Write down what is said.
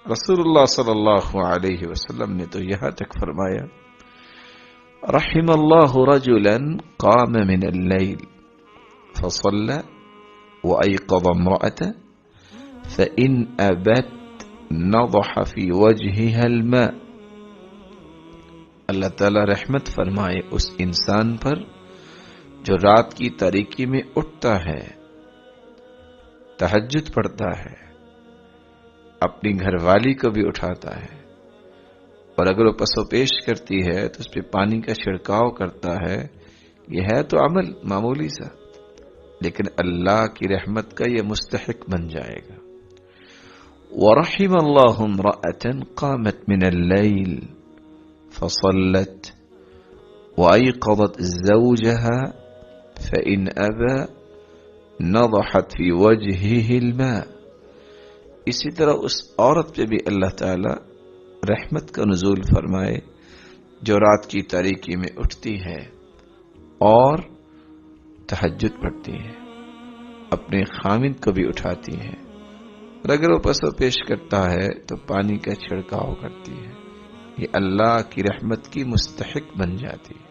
रसूलुल्लाह सल्लल्लाहु अलैहि वसल्लम ने तो यहाँ तक फरमाया, रहिमल्लाहु रजुलन क़ाम मिनल लैल फसल्ला व अयक़ज़ इम्रअतह फ़इन अबत नज़ह फ़ी वजहिहा अल-मा। अल्लाह ताला रहमत फरमाए उस इंसान पर जो रात की तारीकी में उठता है, तहज्जुद पढ़ता है, अपनी घरवाली को भी उठाता है, और अगर वो पसोपेश करती है तो उस पर पानी का छिड़काव करता है। यह है तो अमल मामूली सा, लेकिन अल्लाह की रहमत का यह मुस्तहिक बन जाएगा। वरहिमल्लाहु इम्रअतन क़ामत मिनल लैल फसल्लत वअयक़ज़त ज़ौजहा फ़इन अबा नज़हत फ़ी वजहिही अल-मा। इसी तरह उस औरत पे भी अल्लाह ताला रहमत का नुज़ूल फरमाए जो रात की तारीकी में उठती है और तहज्जुद पढ़ती है, अपने खामिद को भी उठाती है, और अगर वो पसो पेश करता है तो पानी का छिड़काव करती है। ये अल्लाह की रहमत की मुस्तहिक बन जाती है।